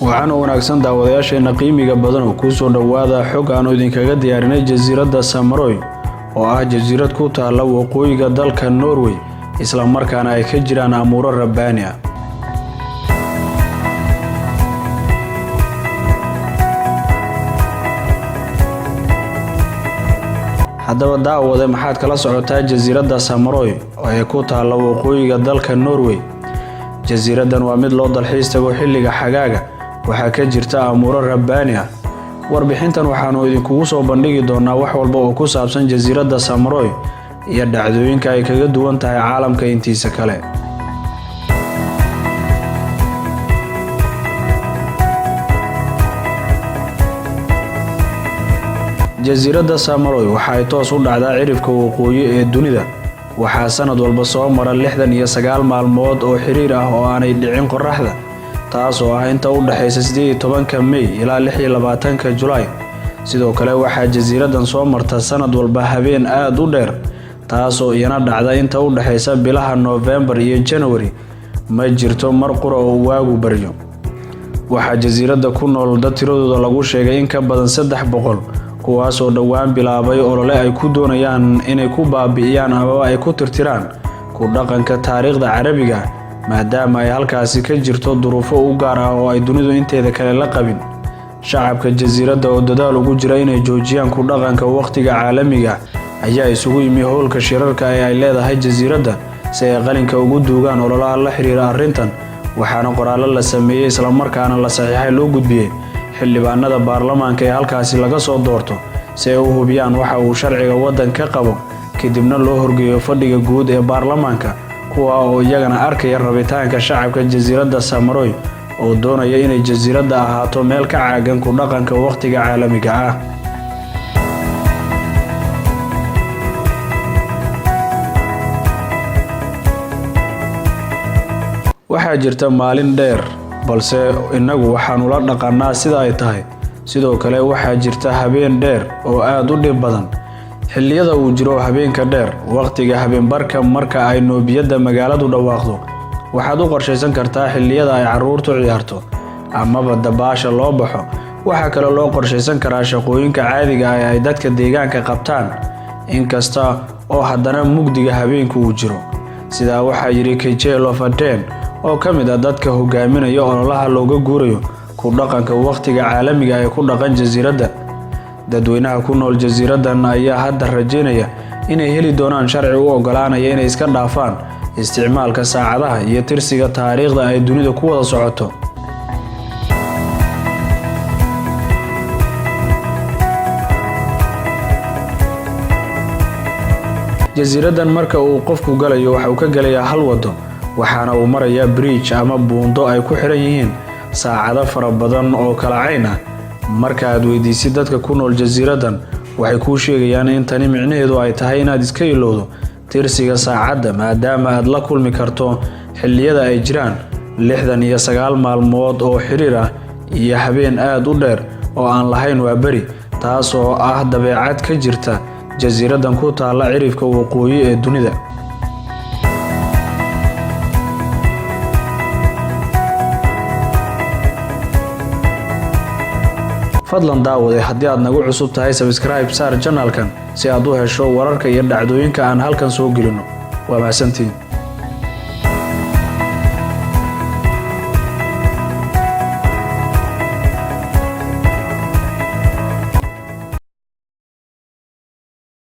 waxaan wanaagsan daawadayaasheena qiimiga badan oo ku soo dhawaada xog aan idinkaga diyaarinay jasiiradda Samaroy oo ah jasiirad ku taala waqooyiga dalka Norway isla markaana ay ka jiraan amuuro rabbaani ah. haddaba daawade maxaad kala socotaa jasiiradda Samaroy oo ay ku taala waqooyiga dalka Norway? jasiiraddan waa mid loo dalxiis tago xilliga xagaaga waxaa ka jirta amuuro rabbaani ah. warbixintan waxaanu idinkugu soo bandhigi doonaa wax walba oo ku saabsan jasiiradda Samaroy iyo dhacdooyinka ay kaga duwan tahay caalamka intiisa kale. jasiiradda Samaroy waxa ay toos u dhacdaa cirifka waqooyi ee dunida. waxaa sanad walba soo mara 69 maalmood oo xiriir ah oo aanay dhicin qorraxda, taas oo ah inta u dhaxaysa 18 May ilaa 26 July. sidoo kale waxaa jasiiraddan soo marta sanad walba habeen aad u dheer, taas oo iyana dhacda inta u dhaxaysa bilaha November iyo January. ma jirto mar qura oo waagu baryo. waxaa jasiiradda ku nool dad tiradooda lagu sheegay in ka badan 300, kuwaas oo dhawaan bilaabay olole ay ku doonayaan inay ku baabi'iyaan ama ay ku tirtiraan ku dhaqanka taariikhda Carabiga, maadaama ay halkaasi ka jirto duruufo u gaar ah oo ay dunidu inteeda kale la qabin. shacabka jasiiradda oo dadaal ugu jira inay joojiyaan ku dhaqanka waqtiga caalamiga ayaa isugu yimi howlka shirarka ee ay leedahay jasiiradda si ay qalinka ugu duugaan ololaha la xiriira arrintan. waxaana qoraallo la sameeyay isla markaana la saxiixay loo gudbiyay xildhibaanada baarlamaanka ee halkaasi laga soo doorto si ay u hubiyaan waxa uu sharciga waddanka qabo, kadibna loo horgeeyo fadhiga guud ee baarlamaanka, kuwa oo iyagana arkaya rabitaanka shacabka jasiiradda Samaroy oo doonaya inay jasiiradda ahaato meel ka caagan ku dhaqanka waqtiga caalamiga ah. waxaa jirta maalin dheer, balse inagu waxaanu la dhaqanaa sida ay tahay. sidoo kale waxaa jirta habeen dheer oo aad u dhib badan. xilliyada uu jiro habeenka dheer, waqtiga habeenbarka marka ay noobiyada magaaladu dhawaaqdo, waxaad u qorshaysan kartaa xilliyada ay carruurtu ciyaarto amaba dabaasha loo baxo. waxaa kale loo qorshaysan karaa shaqooyinka caadiga ah ee ay dadka deegaanka qabtaan, inkasta oo haddana mugdiga habeenku uu jiro. sidaa waxaa yiri Kjell Faden oo ka mid ah dadka hogaaminaya ololaha looga guurayo ku dhaqanka waqtiga caalamiga ee ku dhaqan jasiiradda. dadweynaha ku nool jasiiraddan ayaa hadda rajeynaya inay heli doonaan sharci u ogolaanaya inay iska dhaafaan isticmaalka saacadaha iyo tirsiga taariikhda ay dunida ku wada socoto. jasiiraddan marka uu qofku galayo waxa uu ka galayaa hal wado, waxaana uu marayaa bridge ama buundo ay ku xiran yihiin saacado fara badan oo kala cayn ah. marka aad weydiisid dadka ku nool jasiiraddan, waxay kuu sheegayaan in tani micnaheedu ay tahay inaad iska ilowdo tirsiga saacadda, maadaama aad la kulmi karto xilliyada ay jiraan 69 maalmood oo xiriir ah iyo habeen aad u dheer oo aan lahayn waa beri, taas oo ah dabeecad ka jirta jasiiraddan ku taala cirifka waqooyi ee dunida. fadlan daawade, haddii aad nagu cusub tahay subscribe saar channelkan si aad u hesho wararka iyo dhacdooyinka aan halkan soo gelino. waa mahadsantiin.